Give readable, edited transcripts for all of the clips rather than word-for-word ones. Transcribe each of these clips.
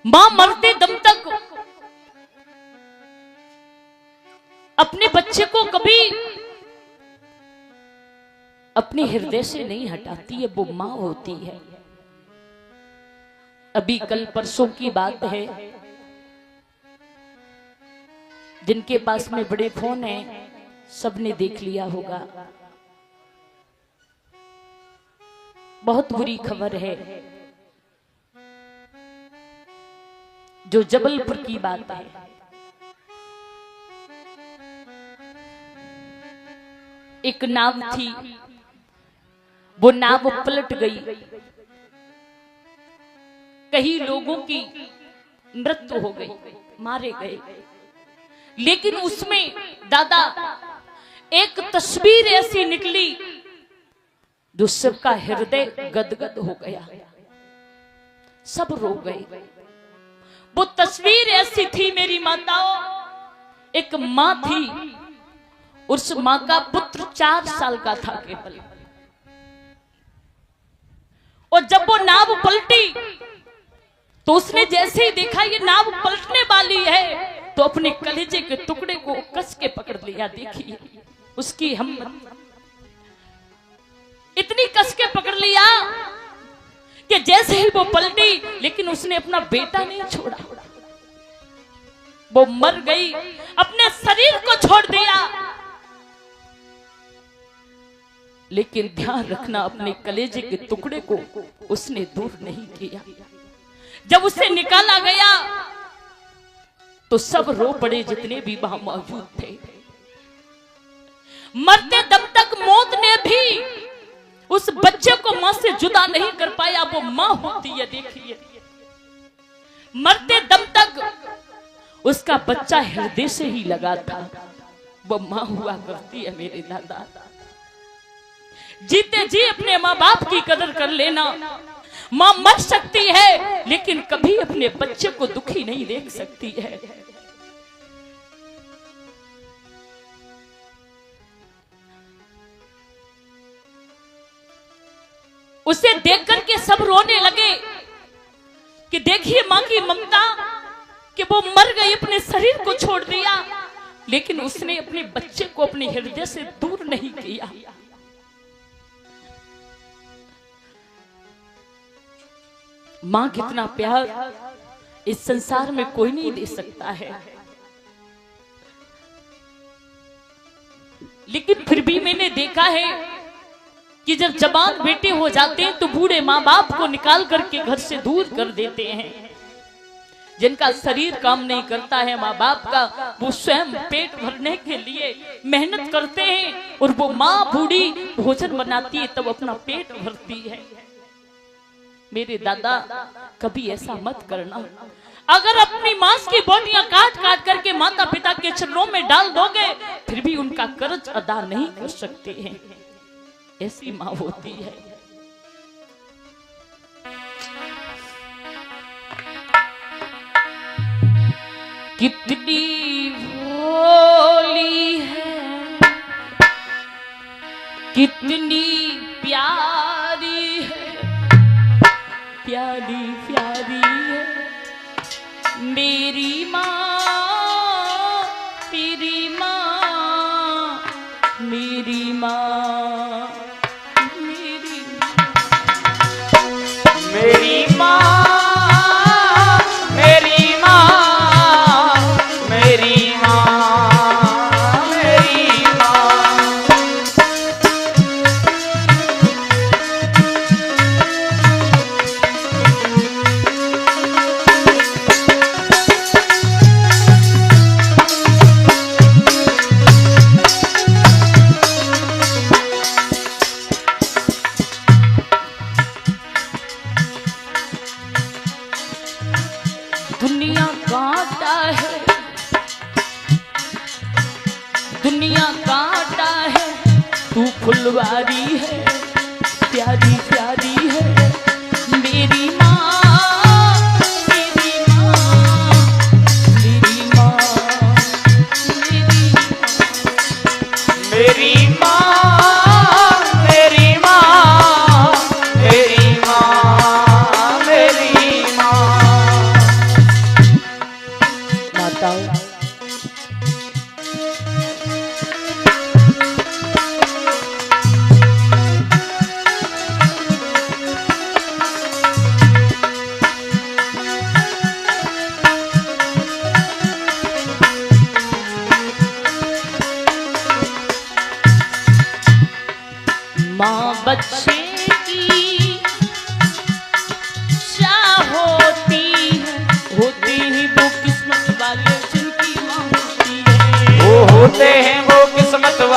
मां मरते दम तक अपने बच्चे को कभी अपने हृदय से नहीं हटाती है, वो मां होती है। अभी कल परसों की बात है, जिनके पास में बड़े फोन हैं सबने देख लिया होगा। बहुत बुरी खबर है, जो जबलपुर की बात है। एक नाव थी, वो नाव पलट गई, कई लोगों की मृत्यु हो गई, मारे गए। लेकिन उसमें दादा एक तस्वीर ऐसी निकली जो सबका हृदय गदगद हो गया, सब रो गए। वो तस्वीर ऐसी थी मेरी माताओं, एक मां थी, उस मां का पुत्र 4 साल का था केवल, और जब वो नाव पलटी तो उसने जैसे ही देखा ये नाव पलटने वाली है तो अपने कलेजे के टुकड़े को कस के पकड़ लिया। देखिए उसकी हिम्मत, इतनी कस के पकड़ लिया कि जैसे ही वो पलटी, लेकिन उसने अपना बेटा नहीं छोड़ा। वो मर गई, अपने शरीर को छोड़ दिया, लेकिन ध्यान रखना अपने कलेजे के टुकड़े को उसने दूर नहीं किया। जब उसे निकाला गया तो सब रो पड़े जितने भी वहां मौजूद थे। मरते दम तक मौत ने भी उस बच्चे को मां से जुदा नहीं कर पाया। वो मां होती है, देखिए मरते दम तक उसका बच्चा हृदय से ही लगा था। वो मां हुआ करती है मेरे दादा। जीते जी अपने मां बाप की कदर कर लेना। मां मर सकती है लेकिन कभी अपने बच्चे को दुखी नहीं देख सकती है। उसे देख करके सब रोने लगे कि देखिए मां की ममता, कि वो मर गई, अपने शरीर को छोड़ दिया, लेकिन उसने अपने बच्चे को अपने हृदय से दूर नहीं किया। मां कितना प्यार इस संसार में कोई नहीं दे सकता है, लेकिन फिर भी मैंने देखा है कि जब जवान बेटे हो जाते हैं तो बूढ़े माँ बाप को निकाल करके घर से दूर कर देते हैं। जिनका शरीर काम नहीं करता है माँ बाप का, वो स्वयं पेट भरने के लिए मेहनत करते हैं, और वो माँ बूढ़ी भोजन बनाती है तब अपना पेट भरती है। मेरे दादा कभी ऐसा मत करना। अगर अपनी मांस की बोटियां काट काट करके माता पिता के चरणों में डाल दोगे, फिर भी उनका कर्ज अदा नहीं कर सकते हैं। ऐसी मां होती है। कितनी भोली है, कितनी प्यारी है, प्यारी प्यारी है मेरी माँ, तेरी माँ, मेरी माँ, मेरी माँ, मेरी माँ, मेरी माँ, मेरी माँ। दुनिया कांटा है, दुनिया कांटा है, तू फुलवारी है, प्यारी प्यारी है मेरी माँ, मेरी माँ, मेरी माँ, मेरी माँ, मेरी माँ, मेरी माँ, मेरी माँ।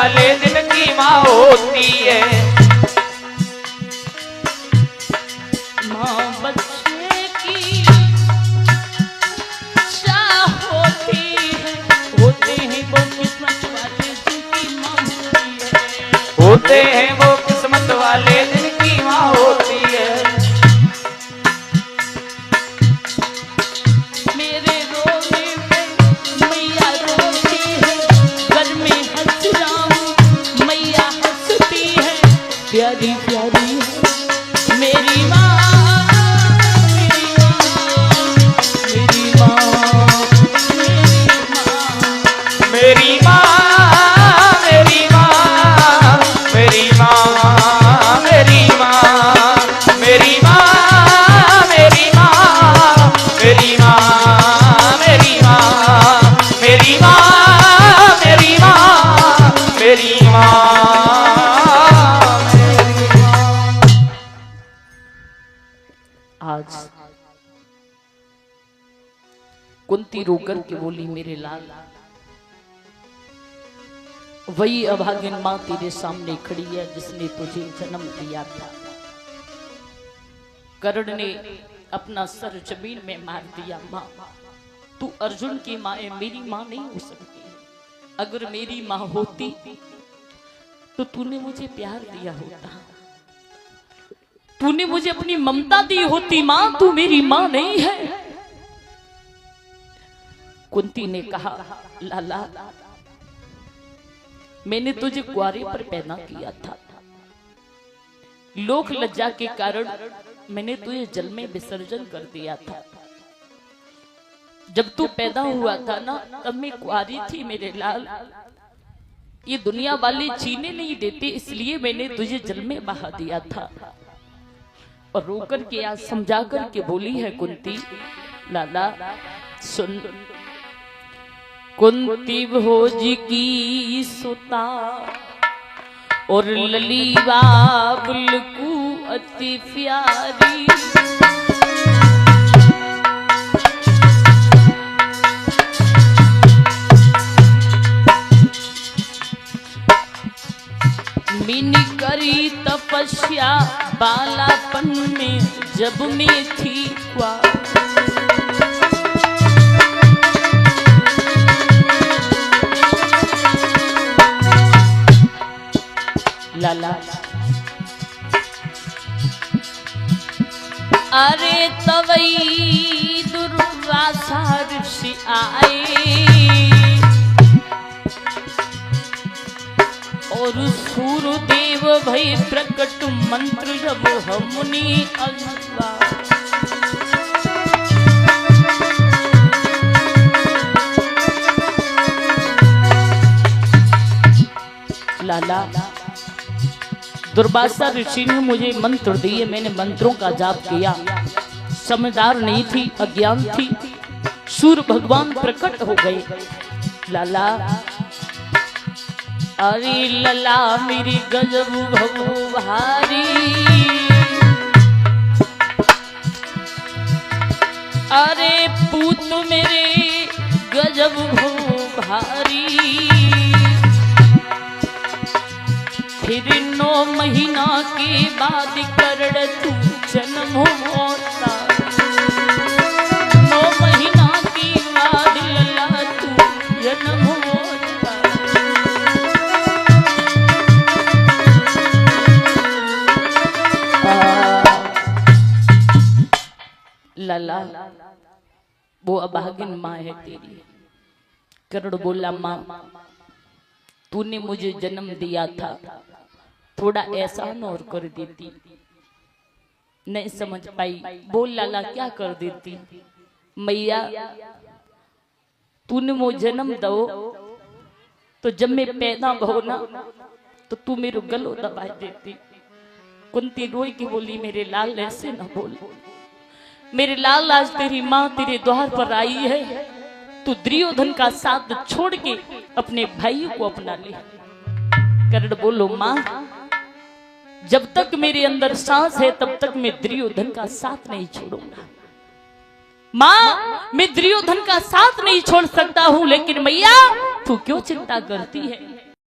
वाले दिन की माँ होती है। माँ बच्चे की चाह होती है, होते हैं वो किस्मत वाले जिनकी माँ होती है, होते हैं वो किस्मत वाले दिन की माँ होती है। मेरे रोने में मैया रोती है, घर में हंस जाऊं मैया हंसती है, प्यारी प्यारी है मेरी माँ, मेरी माँ, मेरी माँ, मेरी माँ, मेरी माँ, मेरी माँ, मेरी माँ, मेरी माँ, मेरी माँ, मेरी माँ, मेरी माँ, मेरी माँ, मेरी माँ, मेरी माँ। आज कुंती रोकर के बोली मेरे लाल, वही अभागिन माँ तेरे सामने खड़ी है जिसने तुझे जन्म दिया था। कर्ण ने अपना सर जमीन में मार दिया। माँ तू अर्जुन की माँ है, मेरी माँ नहीं हो सकती। अगर मेरी माँ होती तो तूने मुझे प्यार दिया होता, तूने मुझे अपनी ममता दी होती। माँ तू मेरी माँ नहीं है। कुंती ने कहा लाला मैंने तुझे कुआरे पर पैदा किया था, लोक लज्जा के कारण मैंने तुझे जल में विसर्जन कर दिया था। जब तू पैदा हुआ था ना तब मैं कुआरी थी मेरे लाल, ये दुनिया वाले जीने नहीं देते इसलिए मैंने तुझे जल में बहा दिया था। और रोकर के आज समझा कर के बोली है कुंती लाला सुन, कुंती भोज की सुता और लली बाबुल को अति प्यारी, मैंने करी तपस्या बालापन में जब मैं थी कुआरी। लाला अरे तवई दुर्वासा ऋषि आए और सूर्यदेव भई प्रकट मंत्र जब हमने अल्लाह। लाला दुर्वासा ऋषि ने मुझे मंत्र दिए, मैंने मंत्रों का जाप किया, समझदार नहीं थी, अज्ञान थी। सूर्य भगवान प्रकट हो गए। लाला अरे लला मेरी गजब भगो भारी, अरे पूत मेरे गजब भगो भारी। फिर 9 महीना के बाद करण तू जन्म होता, 9 महीना के बाद लला तू जन्म होता। लला वो अभागिन माँ है तेरी। करण बोला माँ तूने मुझे जन्म दिया था, थोड़ा एहसान और कर देती। नहीं समझ पाई, बोल लाला क्या कर देती। मैया तूने मुझे जन्म दो तो जब मैं पैदा हो ना तो तू मेरे गलो दबा देती। कुंती रोई की बोली मेरे लाल ऐसे ना बोल, मेरे लाल आज तेरी माँ तेरे द्वार पर आई है, तू दुर्योधन का साथ छोड़ के अपने भाई को अपना ले। कर्ण बोलो माँ जब तक मेरे अंदर सांस है तब तक मैं दुर्योधन का साथ नहीं छोड़ूंगा। माँ मैं दुर्योधन का साथ नहीं छोड़ सकता हूँ, लेकिन मैया तू क्यों चिंता करती है।